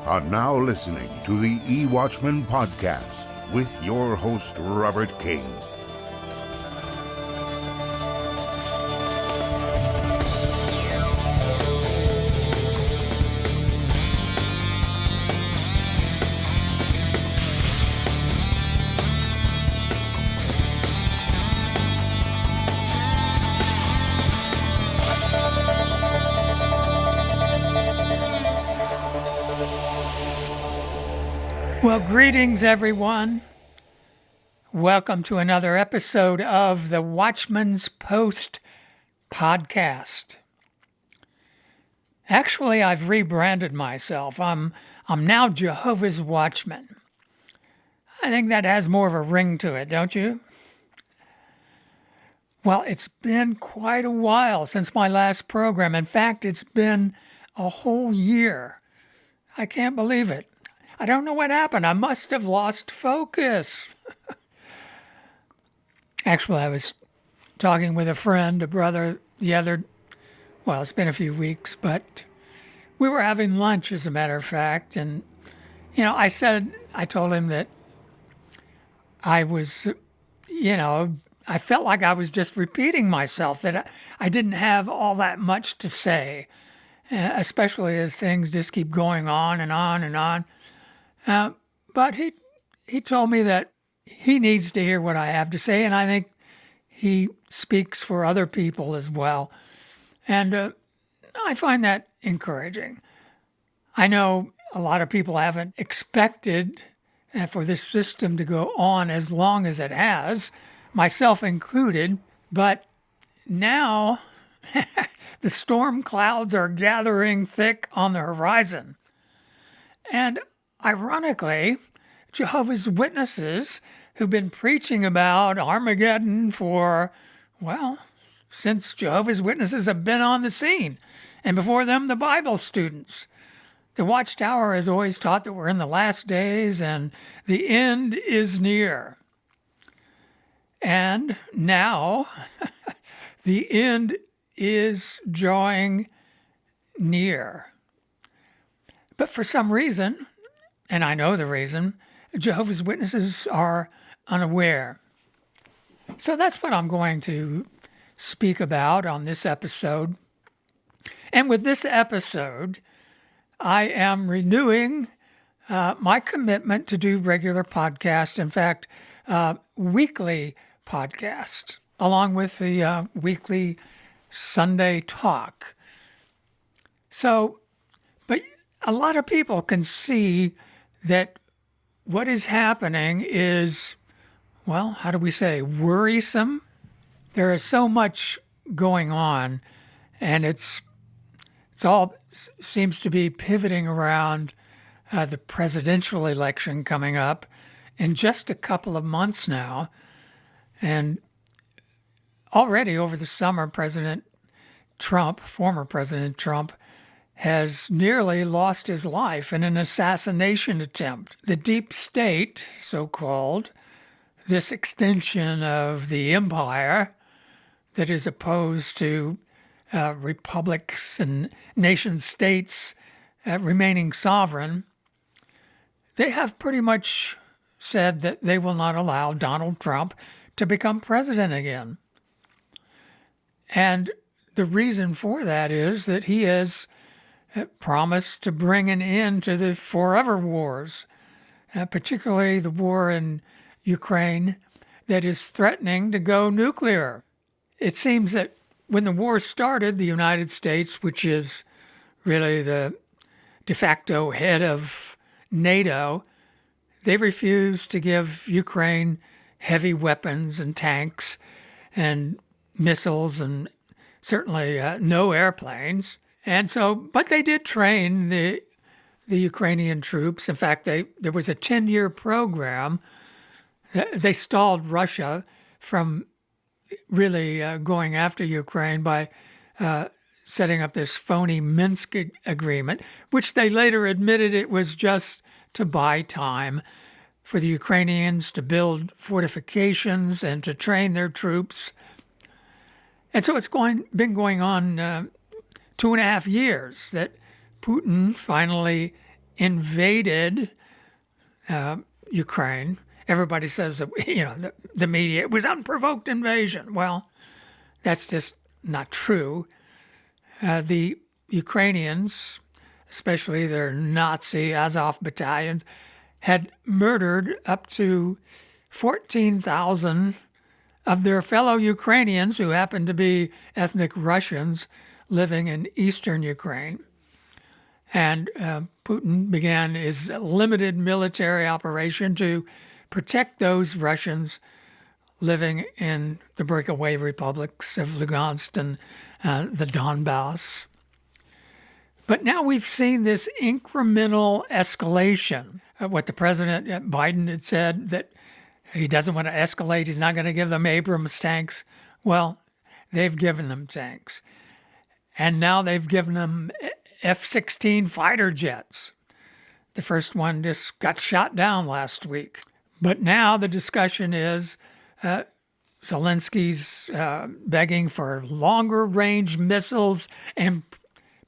are now listening to the Watchman podcast with your host, Robert King. Well, greetings, everyone. Welcome to another episode of the Watchman's Post podcast. Actually, I've rebranded myself. I'm now Jehovah's Watchman. I think that has more of a ring to it, don't you? Well, it's been quite a while since my last program. In fact, it's been a whole year. I can't believe it. I don't know what happened. I must have lost focus. Actually, I was talking with a friend, a brother, it's been a few weeks, but we were having lunch, as a matter of fact. And, I told him that I was, I felt like I was just repeating myself, that I didn't have all that much to say, especially as things just keep going on and on and on. But he told me that he needs to hear what I have to say, and I think he speaks for other people as well. And I find that encouraging. I know a lot of people haven't expected for this system to go on as long as it has, myself included, but now the storm clouds are gathering thick on the horizon. And ironically, Jehovah's Witnesses, who've been preaching about Armageddon since Jehovah's Witnesses have been on the scene, and before them, the Bible students. The Watchtower has always taught that we're in the last days and the end is near. And now, the end is drawing near. But for some reason, and I know the reason, Jehovah's Witnesses are unaware. So that's what I'm going to speak about on this episode. And with this episode, I am renewing my commitment to do regular podcasts, in fact, weekly podcasts, along with the weekly Sunday talk. So, but a lot of people can see that what is happening is, worrisome. There is so much going on, and it's all seems to be pivoting around the presidential election coming up in just a couple of months now. And already over the summer, former President Trump, has nearly lost his life in an assassination attempt. The deep state, so-called, this extension of the empire that is opposed to republics and nation-states remaining sovereign, they have pretty much said that they will not allow Donald Trump to become president again. And the reason for that is that he has promised to bring an end to the forever wars, particularly the war in Ukraine that is threatening to go nuclear. It seems that when the war started, the United States, which is really the de facto head of NATO, they refused to give Ukraine heavy weapons and tanks and missiles and certainly no airplanes. And so, but they did train the Ukrainian troops. In fact, there was a 10-year program. They stalled Russia from really going after Ukraine by setting up this phony Minsk agreement, which they later admitted it was just to buy time for the Ukrainians to build fortifications and to train their troops. And so it's been going on 2.5 years that Putin finally invaded Ukraine. Everybody says that, the media, it was unprovoked invasion. Well, that's just not true. The Ukrainians, especially their Nazi Azov battalions, had murdered up to 14,000 of their fellow Ukrainians who happened to be ethnic Russians living in eastern Ukraine. And Putin began his limited military operation to protect those Russians living in the breakaway republics of Lugansk and the Donbass. But now we've seen this incremental escalation. What the President Biden had said, that he doesn't want to escalate, he's not going to give them Abrams tanks. Well, they've given them tanks. And now they've given them F-16 fighter jets. The first one just got shot down last week. But now the discussion is Zelensky's begging for longer range missiles and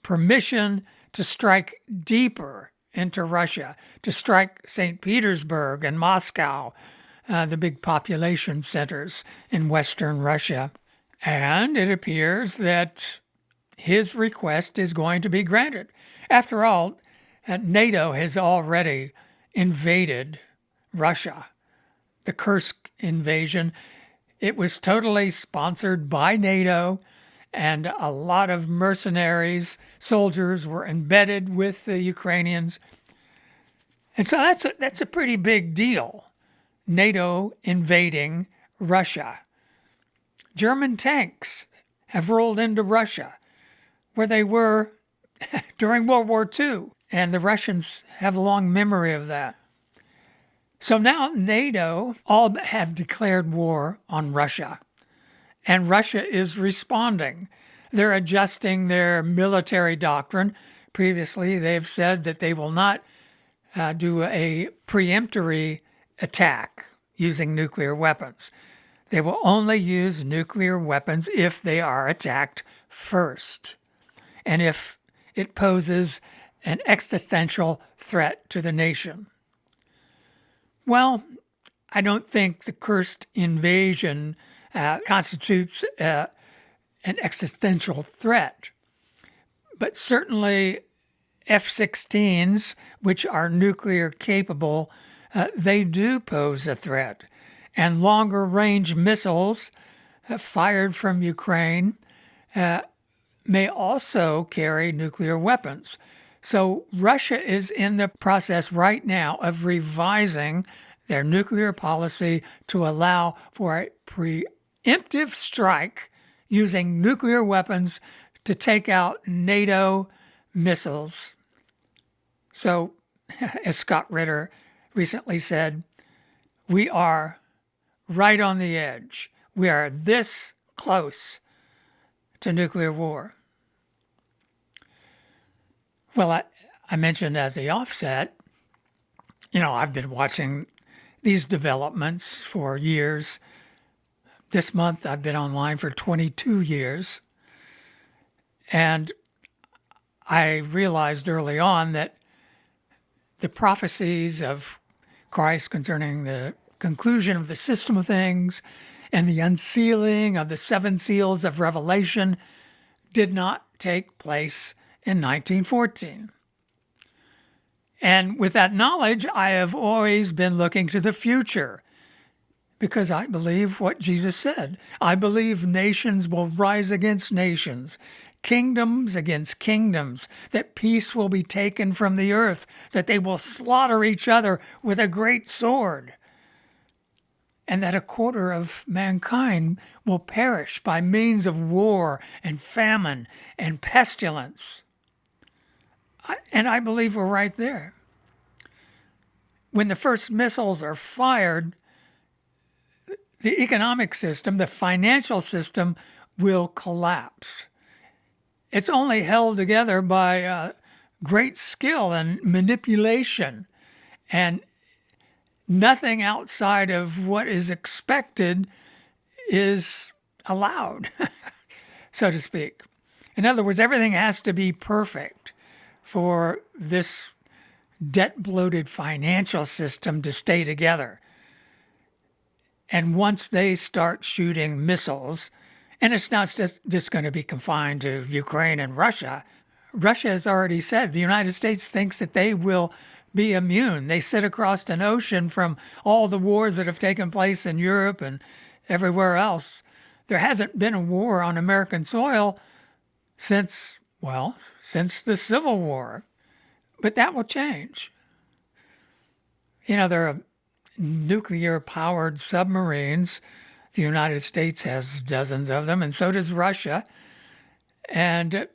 permission to strike deeper into Russia, to strike St. Petersburg and Moscow, the big population centers in Western Russia. And it appears that his request is going to be granted. After all, NATO has already invaded Russia. The Kursk invasion, it was totally sponsored by NATO, and a lot of mercenaries, soldiers were embedded with the Ukrainians. And so that's a pretty big deal, NATO invading Russia. German tanks have rolled into Russia, where they were during World War II, and the Russians have a long memory of that. So now NATO all have declared war on Russia, and Russia is responding. They're adjusting their military doctrine. Previously, they've said that they will not do a preemptory attack using nuclear weapons. They will only use nuclear weapons if they are attacked first, and if it poses an existential threat to the nation. Well, I don't think the Kursk invasion constitutes an existential threat, but certainly F-16s, which are nuclear capable, they do pose a threat. And longer range missiles fired from Ukraine may also carry nuclear weapons. So Russia is in the process right now of revising their nuclear policy to allow for a preemptive strike using nuclear weapons to take out NATO missiles. So, as Scott Ritter recently said, we are right on the edge. We are this close to nuclear war. Well, I mentioned at the offset, I've been watching these developments for years. This month, I've been online for 22 years. And I realized early on that the prophecies of Christ concerning the conclusion of the system of things and the unsealing of the seven seals of Revelation did not take place in 1914. And with that knowledge, I have always been looking to the future because I believe what Jesus said. I believe nations will rise against nations, kingdoms against kingdoms, that peace will be taken from the earth, that they will slaughter each other with a great sword, and that a quarter of mankind will perish by means of war and famine and pestilence. And I believe we're right there. When the first missiles are fired, the economic system, the financial system will collapse. It's only held together by great skill and manipulation, and nothing outside of what is expected is allowed, so to speak. In other words, everything has to be perfect for this debt-bloated financial system to stay together. And once they start shooting missiles, and it's not just going to be confined to Ukraine and Russia. Russia has already said the United States thinks that they will be immune. They sit across an ocean from all the wars that have taken place in Europe and everywhere else. There hasn't been a war on American soil since the Civil War. But that will change. There are nuclear-powered submarines. The United States has dozens of them, and so does Russia. And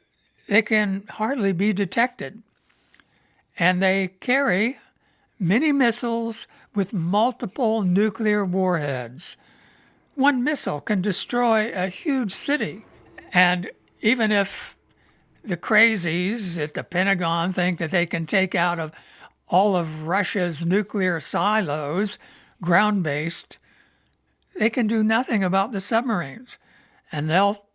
they can hardly be detected. And they carry many missiles with multiple nuclear warheads. One missile can destroy a huge city. And even if the crazies at the Pentagon think that they can take out of all of Russia's nuclear silos, ground-based, they can do nothing about the submarines. And they'll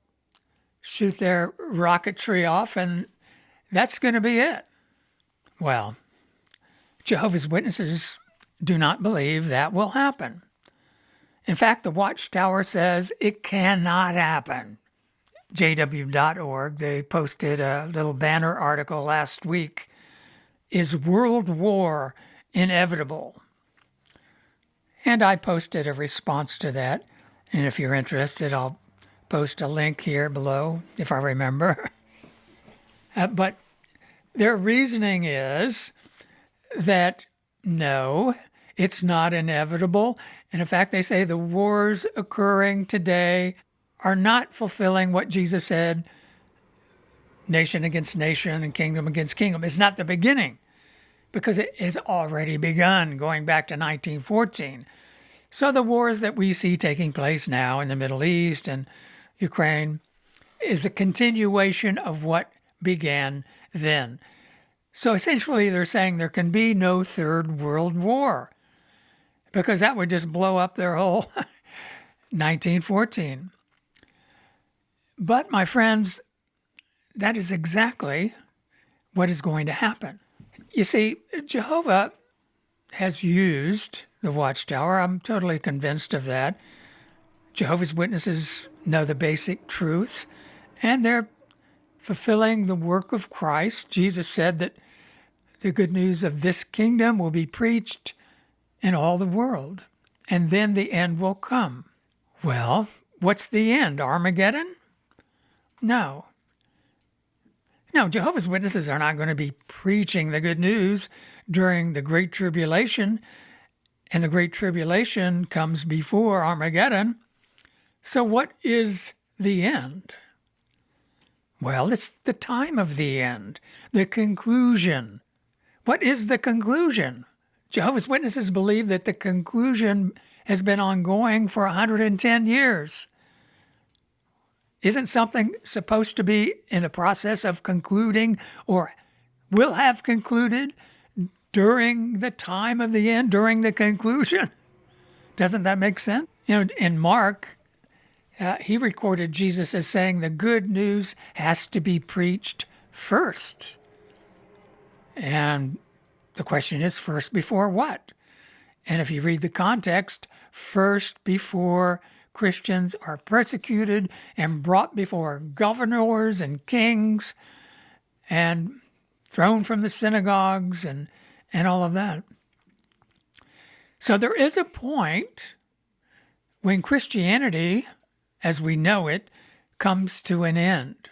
shoot their rocketry off, and that's going to be it. Well, Jehovah's Witnesses do not believe that will happen. In fact, the Watchtower says it cannot happen. JW.org, they posted a little banner article last week. Is World War inevitable? And I posted a response to that. And if you're interested, I'll post a link here below, if I remember. But their reasoning is that no, it's not inevitable. And in fact, they say the wars occurring today are not fulfilling what Jesus said, nation against nation and kingdom against kingdom. It's not the beginning, because it has already begun going back to 1914. So the wars that we see taking place now in the Middle East and Ukraine is a continuation of what began then. So essentially they're saying there can be no third world war, because that would just blow up their whole 1914. But my friends, that is exactly what is going to happen. You see, Jehovah has used the Watchtower. I'm totally convinced of that. Jehovah's Witnesses know the basic truths, and they're fulfilling the work of Christ. Jesus said that the good news of this kingdom will be preached in all the world, and then the end will come. Well, what's the end? Armageddon? No. No, Jehovah's Witnesses are not going to be preaching the good news during the Great Tribulation, and the Great Tribulation comes before Armageddon. So what is the end? Well, it's the time of the end, the conclusion. What is the conclusion? Jehovah's Witnesses believe that the conclusion has been ongoing for 110 years. Isn't something supposed to be in the process of concluding or will have concluded during the time of the end, during the conclusion? Doesn't that make sense? In Mark, he recorded Jesus as saying the good news has to be preached first. And the question is, first before what? And if you read the context, first before Christians are persecuted and brought before governors and kings and thrown from the synagogues and all of that. So there is a point when Christianity, as we know it, comes to an end.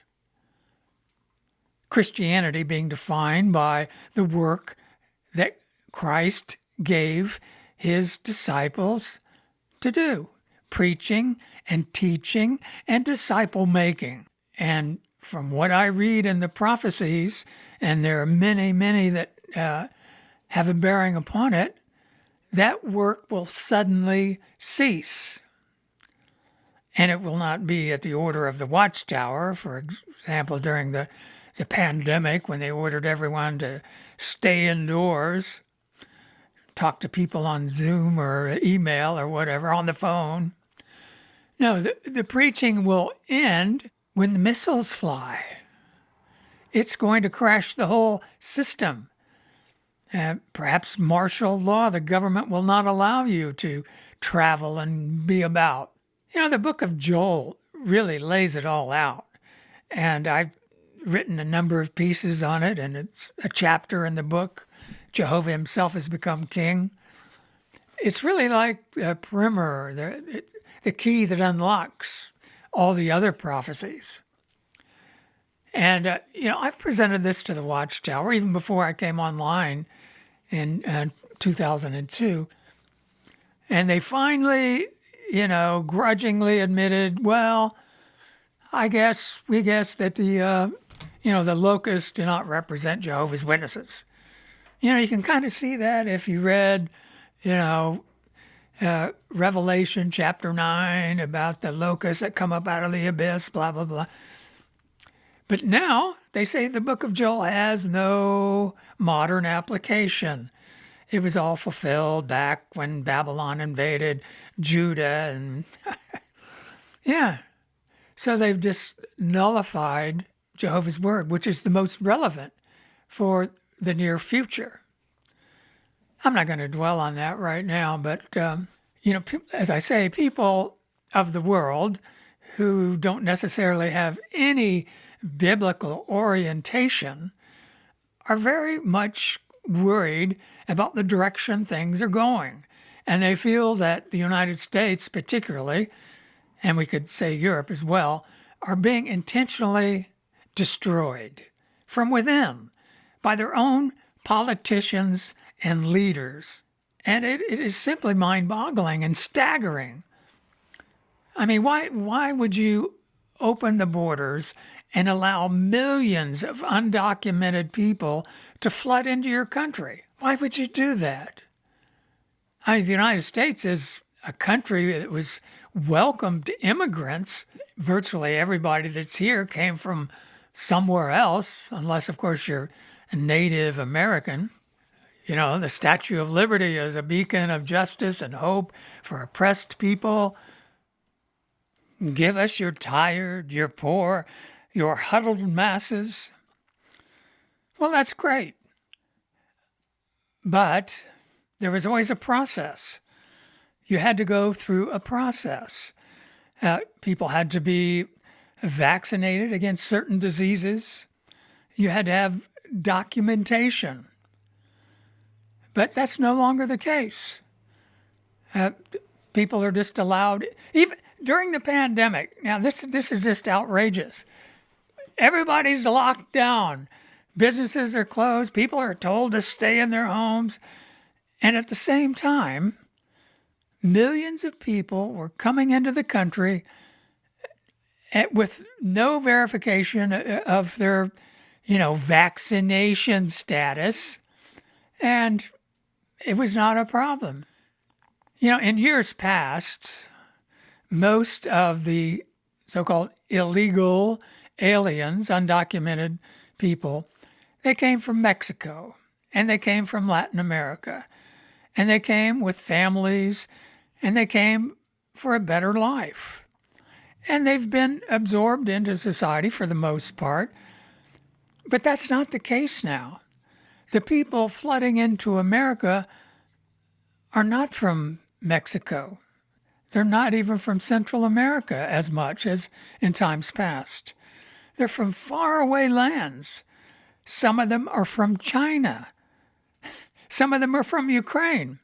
Christianity being defined by the work that Christ gave his disciples to do. Preaching and teaching and disciple making. And from what I read in the prophecies, and there are many, many that have a bearing upon it, that work will suddenly cease. And it will not be at the order of the Watchtower, for example, during the pandemic, when they ordered everyone to stay indoors, talk to people on Zoom or email or whatever, on the phone. No, the preaching will end when the missiles fly. It's going to crash the whole system. perhaps martial law. The government will not allow you to travel and be about. The book of Joel really lays it all out. And I've written a number of pieces on it, and it's a chapter in the book. Jehovah himself has become king. It's really like a primer, the key that unlocks all the other prophecies. And, I've presented this to the Watchtower even before I came online in 2002. And they finally, grudgingly admitted, well, we guess that the locusts do not represent Jehovah's Witnesses. You can kind of see that if you read, Revelation chapter 9 about the locusts that come up out of the abyss, blah, blah, blah. But now they say the book of Joel has no modern application. It was all fulfilled back when Babylon invaded Judah. And yeah. So they've just nullified Jehovah's Word, which is the most relevant for the near future. I'm not going to dwell on that right now, but, as I say, people of the world who don't necessarily have any biblical orientation are very much worried about the direction things are going. And they feel that the United States particularly, and we could say Europe as well, are being intentionally destroyed from within by their own politicians and leaders. And it is simply mind-boggling and staggering. I mean, why would you open the borders and allow millions of undocumented people to flood into your country? Why would you do that? The United States is a country that was welcomed immigrants. Virtually everybody that's here came from somewhere else, unless, of course, you're a Native American. The Statue of Liberty is a beacon of justice and hope for oppressed people. Give us your tired, your poor, your huddled masses. Well, that's great. But there was always a process. You had to go through a process. People had to be vaccinated against certain diseases. You had to have documentation. But that's no longer the case. People are just allowed, even during the pandemic. Now, this is just outrageous. Everybody's locked down. Businesses are closed. People are told to stay in their homes. And at the same time, millions of people were coming into the country with no verification of their, vaccination status. And it was not a problem. In years past, most of the so-called illegal aliens, undocumented people, they came from Mexico and they came from Latin America and they came with families and they came for a better life. And they've been absorbed into society for the most part. But that's not the case now. The people flooding into America are not from Mexico. They're not even from Central America as much as in times past. They're from faraway lands. Some of them are from China. Some of them are from Ukraine.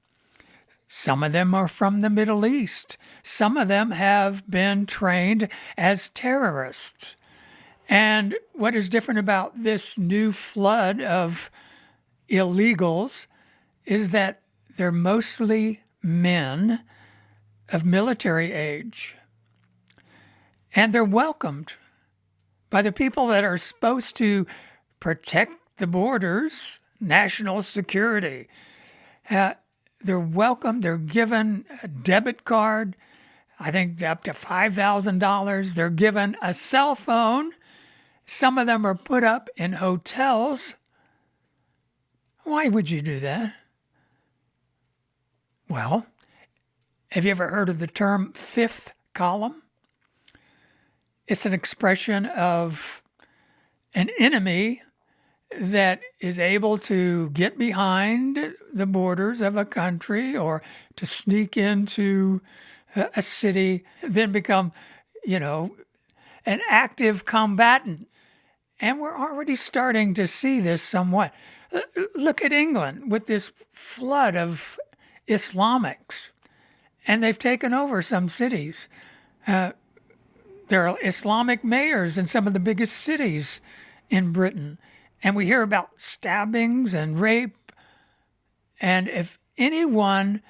Some of them are from the Middle East. Some of them have been trained as terrorists. And what is different about this new flood of illegals is that they're mostly men of military age. And they're welcomed by the people that are supposed to protect the borders, national security. They're welcomed. They're given a debit card, I think up to $5,000. They're given a cell phone. Some of them are put up in hotels. Why would you do that? Well, have you ever heard of the term fifth column? It's an expression of an enemy that is able to get behind the borders of a country or to sneak into a city, then become, an active combatant. And we're already starting to see this somewhat. Look at England with this flood of Islamics, and they've taken over some cities. There are Islamic mayors in some of the biggest cities in Britain. And we hear about stabbings and rape. And if anyone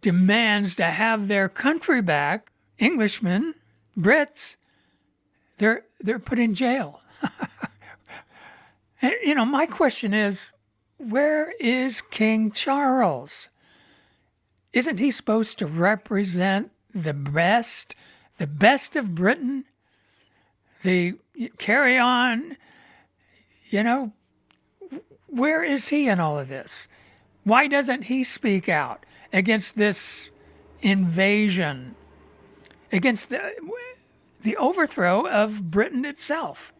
demands to have their country back, Englishmen, Brits, they're put in jail. And, my question is, where is King Charles? Isn't he supposed to represent the best of Britain? The carry on, where is he in all of this? Why doesn't he speak out against this invasion, against the overthrow of Britain itself?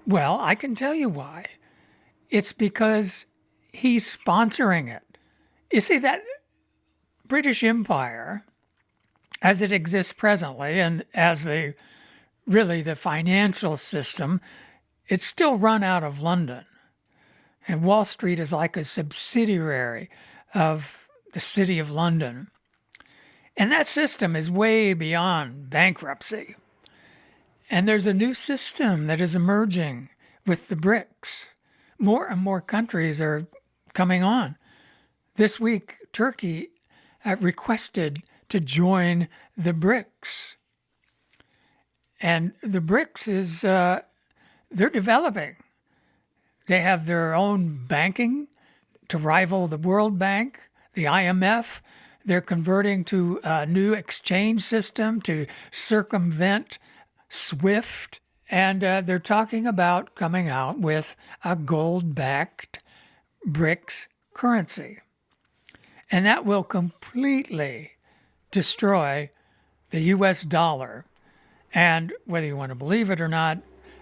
Well, I can tell you why. It's because he's sponsoring it. You see, that British Empire, as it exists presently, and as the financial system, it's still run out of London. And Wall Street is like a subsidiary of the City of London. And that system is way beyond bankruptcy. And there's a new system that is emerging with the BRICS. More and more countries are coming on. This week, Turkey requested to join the BRICS. And the BRICS is, they're developing. They have their own banking to rival the World Bank, the IMF. They're converting to a new exchange system to circumvent SWIFT. And they're talking about coming out with a gold-backed BRICS currency. And that will completely destroy the U.S. dollar. And whether you want to believe it or not,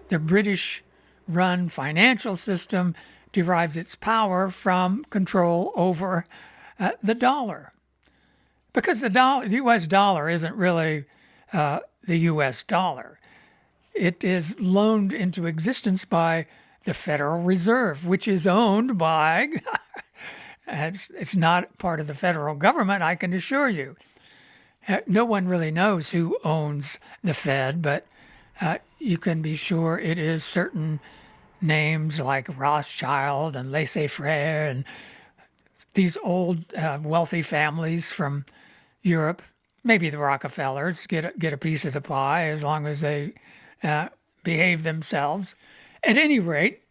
the British-run financial system derives its power from control over the dollar. Because the U.S. dollar isn't really the U.S. dollar. It is loaned into existence by the Federal Reserve, which is owned by, it's not part of the federal government, I can assure you. No one really knows who owns the Fed, but you can be sure it is certain names like Rothschild and laissez-faire and these old wealthy families from Europe. Maybe the Rockefellers get a piece of the pie as long as they behave themselves. At any rate,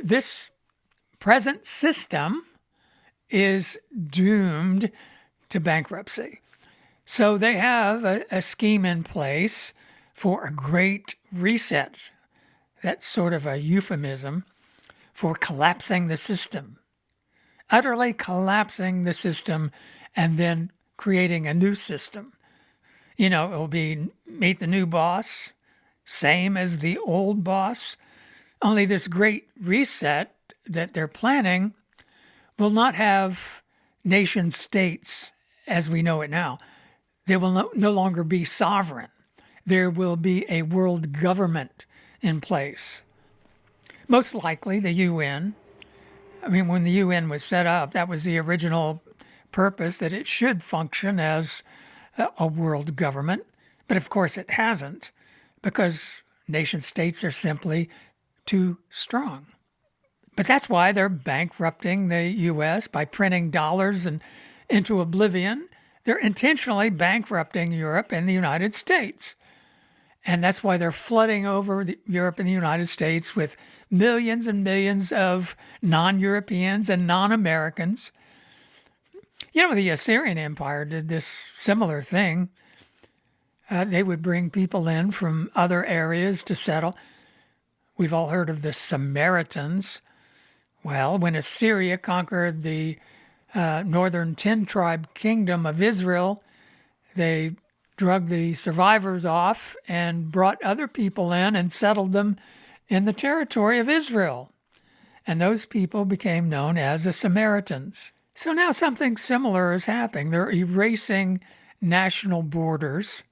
this present system is doomed to bankruptcy. So they have a scheme in place for a great reset. That's sort of a euphemism for collapsing the system, utterly collapsing the system and then creating a new system. It will be meet the new boss, same as the old boss, only this great reset that they're planning will not have nation states as we know it now. They will no longer be sovereign. There will be a world government in place. Most likely the UN. When the UN was set up, that was the original purpose, that it should function as a world government. But of course it hasn't, because nation states are simply too strong. But that's why they're bankrupting the U.S. by printing dollars and into oblivion. They're intentionally bankrupting Europe and the United States. And that's why they're flooding over Europe and the United States with millions and millions of non-Europeans and non-Americans. The Assyrian Empire did this similar thing. They would bring people in from other areas to settle. We've all heard of the Samaritans. Well, when Assyria conquered the northern 10-tribe kingdom of Israel, they drug the survivors off and brought other people in and settled them in the territory of Israel. And those people became known as the Samaritans. So now something similar is happening. They're erasing national borders.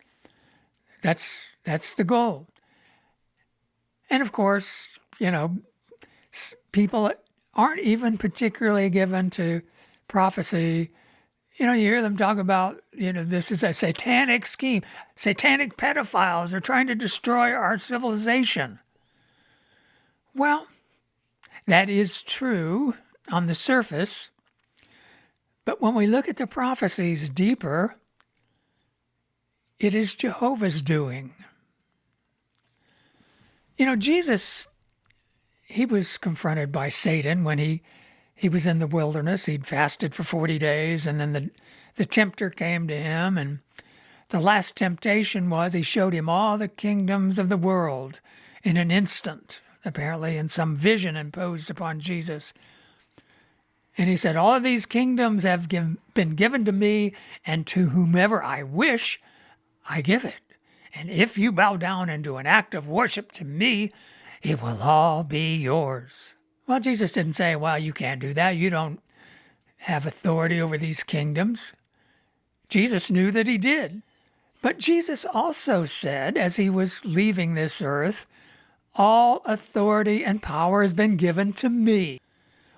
That's the goal. And of course, people aren't even particularly given to prophecy. You hear them talk about, this is a satanic scheme. Satanic pedophiles are trying to destroy our civilization. Well, that is true on the surface. But when we look at the prophecies deeper, it is Jehovah's doing. Jesus, he was confronted by Satan when he was in the wilderness. He'd fasted for 40 days, and then the tempter came to him, and the last temptation was he showed him all the kingdoms of the world in an instant, apparently in some vision imposed upon Jesus. And he said, all of these kingdoms have been given to me, and to whomever I wish, I give it. And if you bow down and do an act of worship to me, it will all be yours. Well, Jesus didn't say, well, you can't do that. You don't have authority over these kingdoms. Jesus knew that he did. But Jesus also said, as he was leaving this earth, all authority and power has been given to me.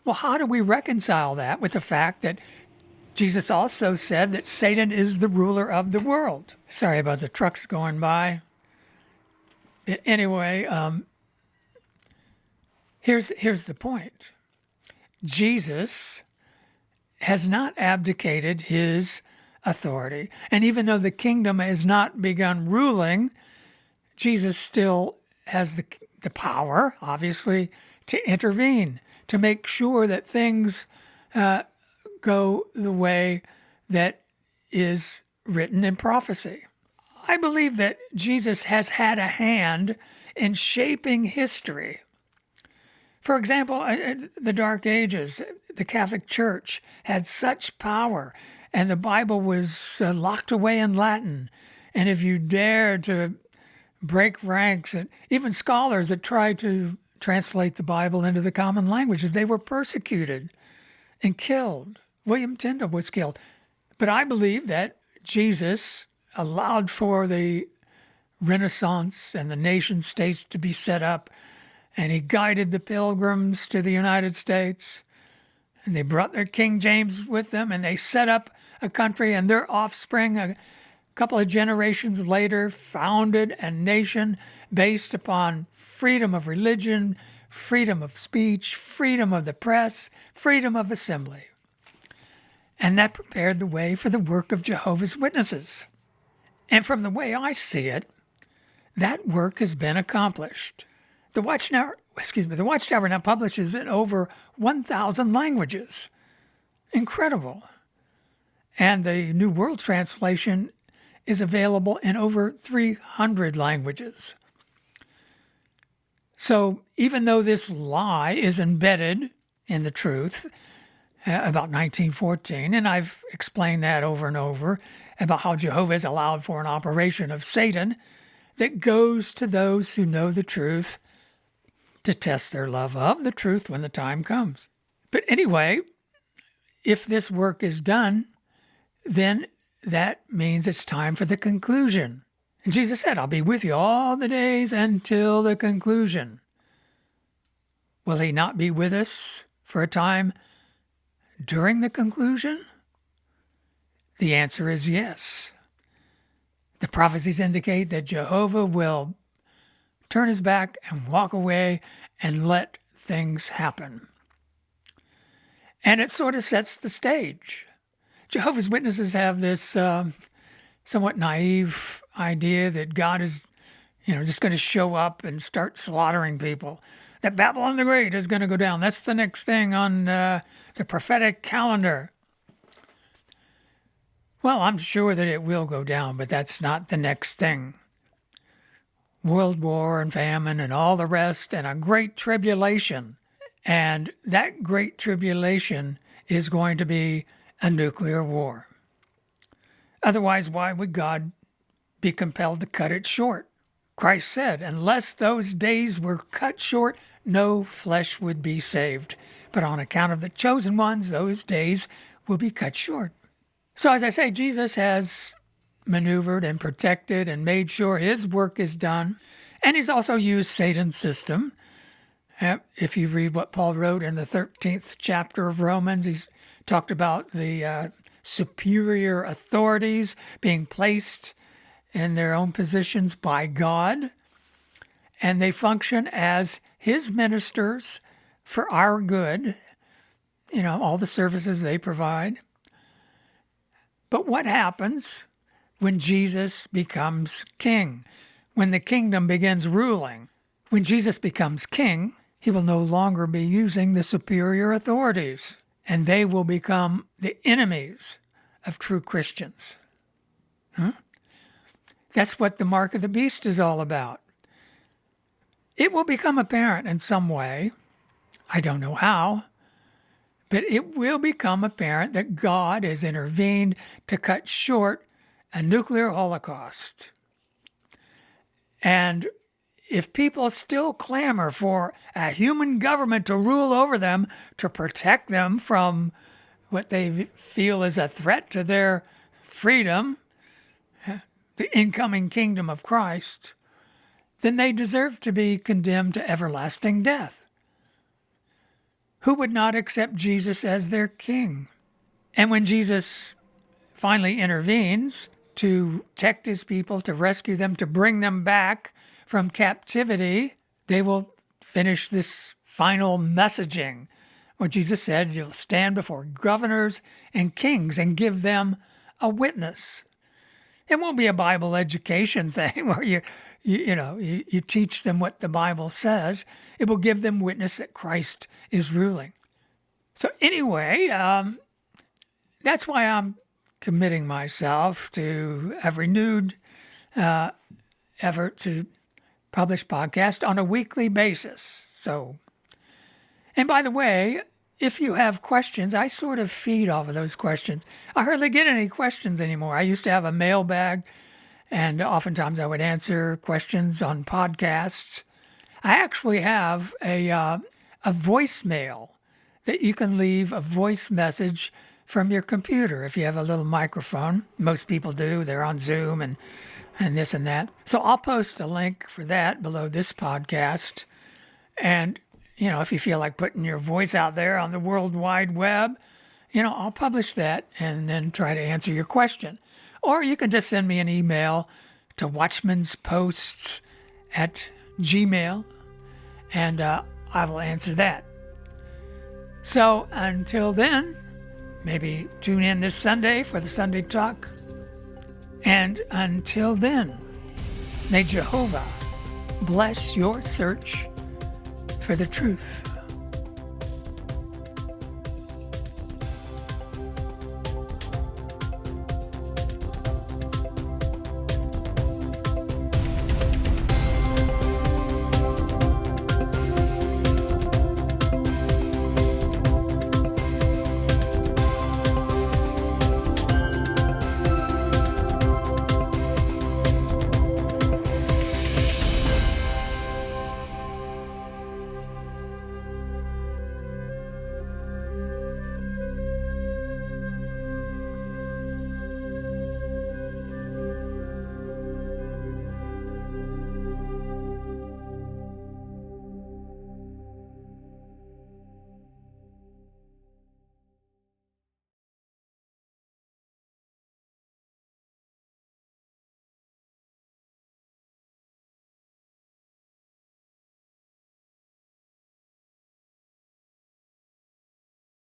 Well, how do we reconcile that with the fact that Jesus also said that Satan is the ruler of the world? Sorry about the trucks going by. Anyway, here's the point. Jesus has not abdicated his authority. And even though the kingdom has not begun ruling, Jesus still has the power, obviously, to intervene, to make sure that things go the way that is written in prophecy. I believe that Jesus has had a hand in shaping history. For example, the Dark Ages, the Catholic Church had such power, and the Bible was locked away in Latin. And if you dared to break ranks, and even scholars that tried to translate the Bible into the common languages, they were persecuted and killed. William Tyndale was killed. But I believe that Jesus allowed for the Renaissance and the nation states to be set up, and he guided the pilgrims to the United States, and they brought their King James with them, and they set up a country, and their offspring, a couple of generations later, founded a nation based upon freedom of religion, freedom of speech, freedom of the press, freedom of assembly. And that prepared the way for the work of Jehovah's Witnesses. And from the way I see it, that work has been accomplished. The Watchtower now publishes in over 1,000 languages. Incredible. And the New World Translation is available in over 300 languages. So even though this lie is embedded in the truth about 1914, and I've explained that over and over about how Jehovah has allowed for an operation of Satan that goes to those who know the truth to test their love of the truth when the time comes. But anyway, if this work is done, then that means it's time for the conclusion. And Jesus said, I'll be with you all the days until the conclusion. Will he not be with us for a time during the conclusion? The answer is yes. The prophecies indicate that Jehovah will turn his back and walk away and let things happen. And it sort of sets the stage. Jehovah's Witnesses have this somewhat naive idea that God is, just going to show up and start slaughtering people. That Babylon the Great is going to go down. That's the next thing on the prophetic calendar. Well, I'm sure that it will go down, but that's not the next thing. World war and famine and all the rest and a great tribulation. And that great tribulation is going to be a nuclear war. Otherwise, why would God be compelled to cut it short? Christ said, unless those days were cut short, no flesh would be saved. But on account of the chosen ones, those days will be cut short. So as I say, Jesus has maneuvered and protected and made sure his work is done. And he's also used Satan's system. If you read what Paul wrote in the 13th chapter of Romans, he's talked about the superior authorities being placed in their own positions by God, and they function as his ministers for our good, all the services they provide. But what happens when Jesus becomes king? When the kingdom begins ruling? When Jesus becomes king, he will no longer be using the superior authorities, and they will become the enemies of true Christians. That's what the mark of the beast is all about. It will become apparent in some way, I don't know how, but it will become apparent that God has intervened to cut short a nuclear holocaust. And if people still clamor for a human government to rule over them, to protect them from what they feel is a threat to their freedom, the incoming kingdom of Christ, then they deserve to be condemned to everlasting death. Who would not accept Jesus as their king? And when Jesus finally intervenes to protect his people, to rescue them, to bring them back from captivity, they will finish this final messaging where Jesus said, you'll stand before governors and kings and give them a witness. It won't be a Bible education thing where you teach them what the Bible says. It will give them witness that Christ is ruling. So anyway, that's why I'm committing myself to a renewed effort to publish podcasts on a weekly basis. So, and by the way, if you have questions, I sort of feed off of those questions. I hardly get any questions anymore. I used to have a mailbag, and oftentimes I would answer questions on podcasts. I actually have a voicemail that you can leave a voice message from your computer if you have a little microphone. Most people do. They're on Zoom and this and that. So I'll post a link for that below this podcast. And if you feel like putting your voice out there on the World Wide Web, I'll publish that and then try to answer your question. Or you can just send me an email to watchmansposts@gmail.com, and I will answer that. So until then, maybe tune in this Sunday for the Sunday Talk. And until then, may Jehovah bless your search for the truth.